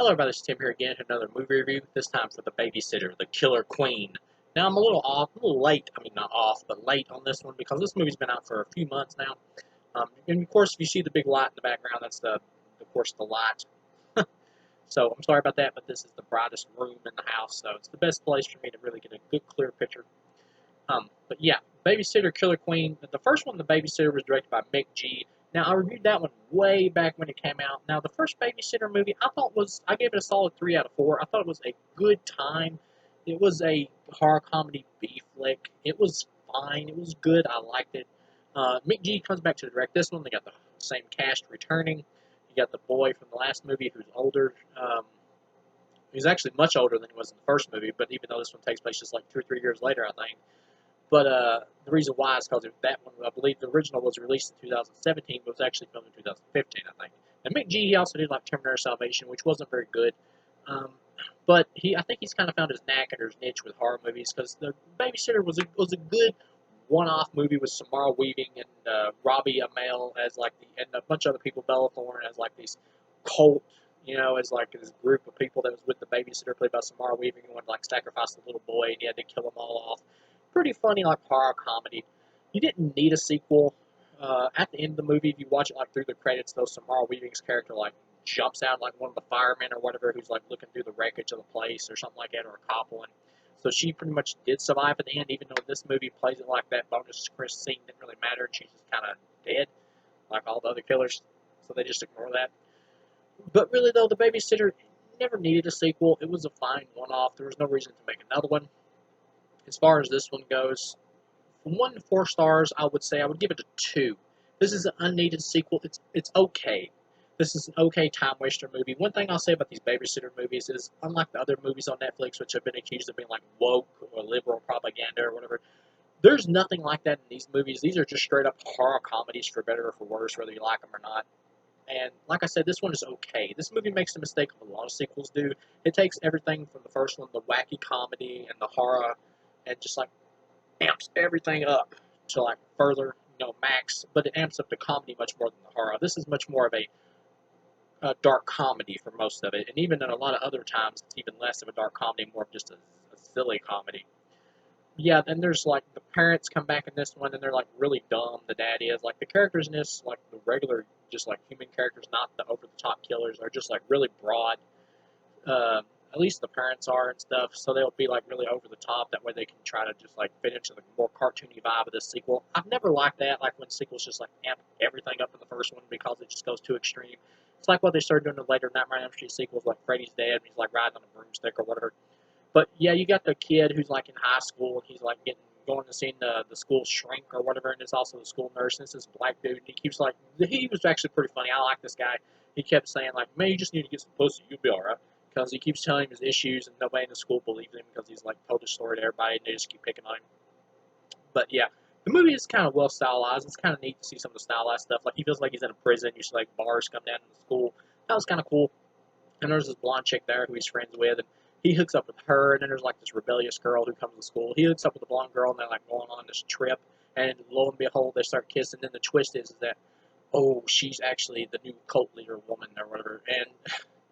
Hello everybody, it's Tim here again to another movie review, this time for The Babysitter, The Killer Queen. Now I'm a little off, a little late, I mean not off, but late on this one because this movie's been out for a few months now. And of course if you see the big light in the background, that's of course the light. So I'm sorry about that, but this is the brightest room in the house, so it's the best place for me to really get a good clear picture. But yeah, Babysitter, Killer Queen. The first one, The Babysitter, was directed by Mick G. Now, I reviewed that one way back when it came out. Now, the first Babysitter movie, I gave it a solid 3 out of 4. I thought it was a good time. It was a horror comedy B flick. It was fine. It was good. I liked it. Mick G comes back to direct this one. They got the same cast returning. You got the boy from the last movie who's older. He's actually much older than he was in the first movie, but even though this one takes place just like 2 or 3 years later, I think. But the reason why is because that one, I believe the original was released in 2017, but was actually filmed in 2015, I think. And Mick G, he also did like Terminator Salvation, which wasn't very good. Um, but I think he's kind of found his knack and his niche with horror movies because The Babysitter was a good one-off movie with Samara Weaving and Robbie Amell as like and a bunch of other people, Bella Thorne as like these cult, as like this group of people that was with the babysitter played by Samara Weaving who wanted to like sacrifice the little boy and he had to kill them all off. Pretty funny, like horror comedy. You didn't need a sequel. At the end of the movie, if you watch it like through the credits, though, Samara Weaving's character like jumps out like one of the firemen or whatever who's like looking through the wreckage of the place or something like that, or a cop one. So she pretty much did survive at the end, even though this movie plays it like that bonus Chris scene didn't really matter. She's just kind of dead, like all the other killers. So they just ignore that. But really, though, The Babysitter never needed a sequel. It was a fine one-off. There was no reason to make another one. As far as this one goes, from 1 to 4 stars, I would say I would give it a 2. This is an unneeded sequel. It's okay. This is an okay time waster movie. One thing I'll say about these babysitter movies is, unlike the other movies on Netflix, which have been accused of being like woke or liberal propaganda or whatever, there's nothing like that in these movies. These are just straight up horror comedies, for better or for worse, whether you like them or not. And like I said, this one is okay. This movie makes the mistake of a lot of sequels do. It takes everything from the first one, the wacky comedy and the horror, and just like amps everything up to like further, max. But it amps up the comedy much more than the horror. This is much more of a dark comedy for most of it, and even in a lot of other times, it's even less of a dark comedy, more of just a silly comedy. Yeah, then there's like the parents come back in this one and they're like really dumb. The dad is like the characters in this, like the regular, just like human characters, not the over the top killers, are just like really broad. Uh, at least the parents are and stuff, so they'll be like really over the top. That way they can try to just like fit into the more cartoony vibe of this sequel. I've never liked that, like when sequels just like amp everything up in the first one because it just goes too extreme. It's like what they started doing in the later Nightmare on Elm Street sequels, like Freddy's Dead, and he's like riding on a broomstick or whatever. But yeah, you got the kid who's like in high school and he's like going to see the school shrink or whatever, and it's also the school nurse. And it's this black dude, and he keeps like he was actually pretty funny. I like this guy. He kept saying like, "Man, you just need to get some pussy, you'll be alright." Because he keeps telling him his issues, and nobody in the school believes him because he's like told his story to everybody, and they just keep picking on him. But yeah, the movie is kind of well stylized. It's kind of neat to see some of the stylized stuff. Like he feels like he's in a prison. You see like bars come down in the school. That was kind of cool. And there's this blonde chick there who he's friends with, and he hooks up with her. And then there's like this rebellious girl who comes to school. He hooks up with the blonde girl, and they're like going on this trip. And lo and behold, they start kissing. And then the twist is that, oh, she's actually the new cult leader woman or whatever. And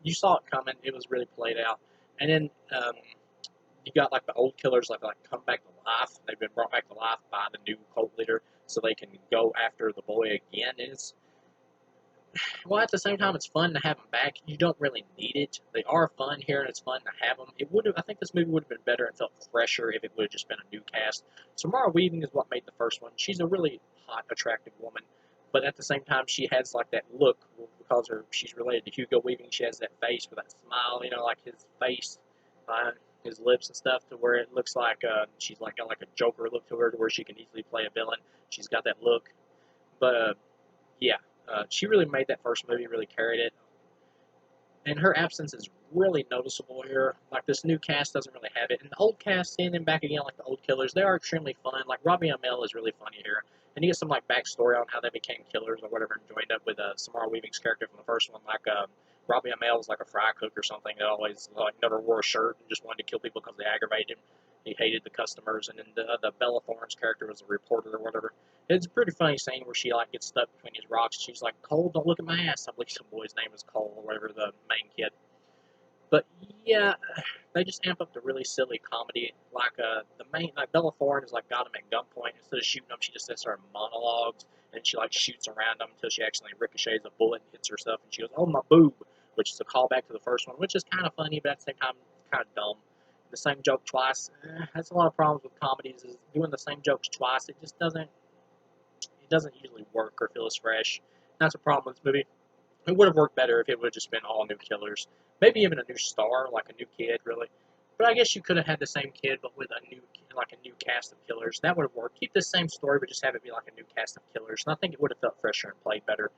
you saw it coming. It was really played out. And then you got like the old killers like come back to life. They've been brought back to life by the new cult leader, so they can go after the boy again. And it's well, at the same time, it's fun to have them back. You don't really need it. They are fun here, and it's fun to have them. It would have. I think this movie would have been better and felt fresher if it would have just been a new cast. Samara Weaving is what made the first one. She's a really hot, attractive woman, but at the same time, she has like that look because she's related to Hugo Weaving. She has that face with that smile, like his face, his lips and stuff, to where it looks like she's like got like a Joker look to her, to where she can easily play a villain. She's got that look, but yeah. She really made that first movie, really carried it. And her absence is really noticeable here. Like, this new cast doesn't really have it. And the old cast, seeing them back again, like the old killers, they are extremely fun. Like, Robbie Amell is really funny here. And you get some, like, backstory on how they became killers or whatever, and joined up with Samara Weaving's character from the first one. Like, Robbie Amell was like a fry cook or something that always, like, never wore a shirt and just wanted to kill people because they aggravated him. He hated the customers. And then the Bella Thorne's character was a reporter or whatever. It's a pretty funny scene where she like gets stuck between these rocks. She's like, "Cole, don't look at my ass." I believe some boy's name is Cole or whatever, the main kid. yeah, they just amp up the really silly comedy. Like the main, like Bella Thorne is like got him at gunpoint. Instead of shooting them, she just sits there and monologues, and she like shoots around them until she accidentally ricochets a bullet and hits herself, and she goes, "Oh my boob," which is a callback to the first one, which is kind of funny, but at the same time, kind of dumb. The same joke twice. That's a lot of problems with comedies. Is doing the same jokes twice. It just doesn't. It doesn't usually work or feel as fresh. That's a problem with this movie. It would have worked better if it would have just been all new killers. Maybe even a new star, like a new kid, really. But I guess you could have had the same kid, but with like a new cast of killers. That would have worked. Keep the same story, but just have it be like a new cast of killers. And I think it would have felt fresher and played better.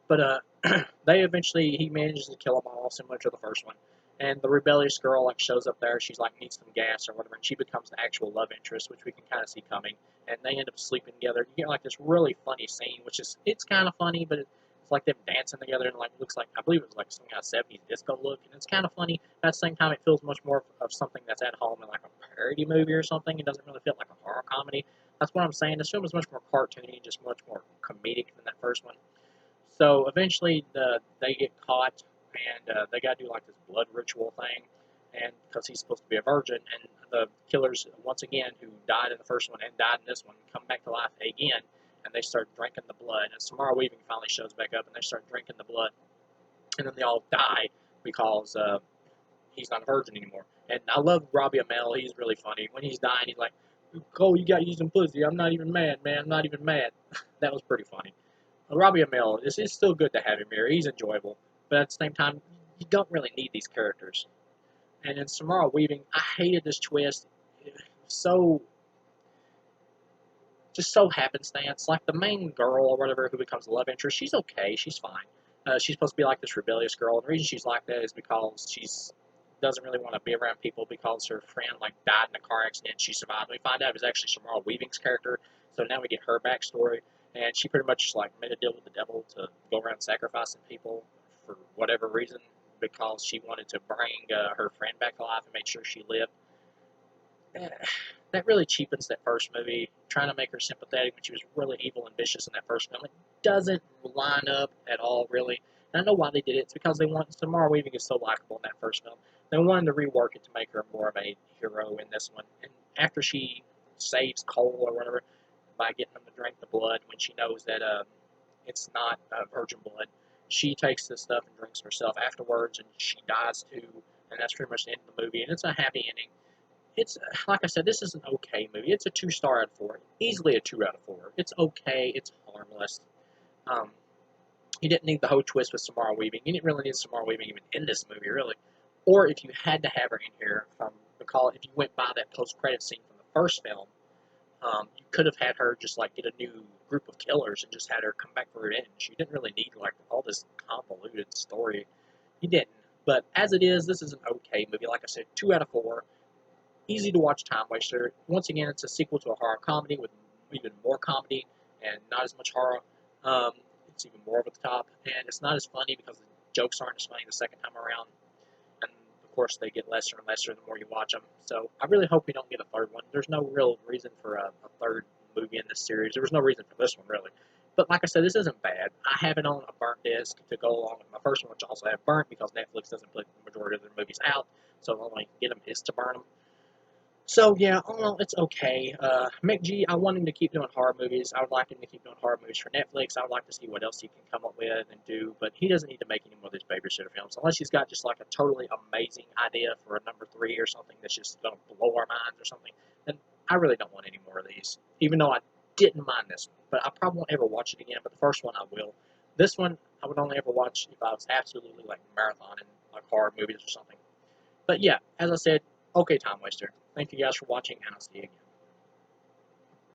But he manages to kill them all, similar to the first one. And the rebellious girl like shows up there. She's like needs some gas or whatever, and she becomes the actual love interest, which we can kind of see coming. And they end up sleeping together. You get like this really funny scene, which is it's kind of funny, but it's like them dancing together and like looks like I believe it was like some kind of '70s disco look, and it's kind of funny. But at the same time, it feels much more of something that's at home in like a parody movie or something. It doesn't really feel like a horror comedy. That's what I'm saying. This film is much more cartoony, just much more comedic than that first one. So eventually, they get caught, and they got to do like this blood ritual thing, and because he's supposed to be a virgin, and the killers once again who died in the first one and died in this one come back to life again, and they start drinking the blood. And Samara Weaving finally shows back up, and they start drinking the blood, and then they all die because he's not a virgin anymore. And I love Robbie Amell. He's really funny. When he's dying, he's like, "Cole, you got to use some pussy. I'm not even mad, man. I'm not even mad." That was pretty funny. Robbie Amell, it's still good to have him here. He's enjoyable, but at the same time, you don't really need these characters. And in Samara Weaving, I hated this twist. So just so happenstance. Like the main girl or whatever who becomes the love interest, she's okay. She's fine. She's supposed to be like this rebellious girl, and the reason she's like that is because she's doesn't really want to be around people because her friend like died in a car accident. She survived. We find out it was actually Samara Weaving's character, so now we get her backstory, and she pretty much like made a deal with the devil to go around sacrificing people for whatever reason because she wanted to bring her friend back alive and make sure she lived. That really cheapens that first movie, trying to make her sympathetic when she was really evil and vicious in that first film. It doesn't line up at all, really. And I know why they did it. It's because they want Samara Weaving is so likable in that first film. They wanted to rework it to make her more of a hero in this one. And after she saves Cole or whatever by getting him to drink the blood when she knows that it's not virgin blood, she takes this stuff and drinks herself afterwards, and she dies too. And that's pretty much the end of the movie. And it's a happy ending. It's like I said, this is an okay movie. It's a 2 star out of 4, easily a 2 out of 4. It's okay. It's harmless. Um, you didn't need the whole twist with Samara Weaving. You didn't really need Samara Weaving even in this movie, really. Or if you had to have her in here, if you went by that post-credit scene from the first film, you could have had her just like get a new group of killers and just had her come back for revenge. You didn't really need like all this convoluted story. You didn't. But as it is, this is an okay movie. Like I said, 2 out of 4. Easy to watch time waster. Once again, it's a sequel to a horror comedy with even more comedy and not as much horror. Um, it's even more over the top, and it's not as funny because the jokes aren't as funny the second time around. And of course, they get lesser and lesser the more you watch them. So I really hope we don't get a third one. There's no real reason for a third movie in this series. There was no reason for this one really. But like I said, this isn't bad. I have it on a burnt disc to go along with my first one, which I also have burnt because Netflix doesn't put the majority of their movies out. So the only get them is to burn them. So yeah, all in all, it's okay. McG, I want him to keep doing horror movies. I would like him to keep doing horror movies for Netflix. I would like to see what else he can come up with and do, but he doesn't need to make any more of these babysitter films unless he's got just like a totally amazing idea for a number 3 or something that's just going to blow our minds or something. Then I really don't want any more of these. Even though I didn't mind this one, but I probably won't ever watch it again. But the first one I will. This one I would only ever watch if I was absolutely like marathoning like horror movies or something. But yeah, as I said, okay, time waster. Thank you guys for watching, and I'll see you again.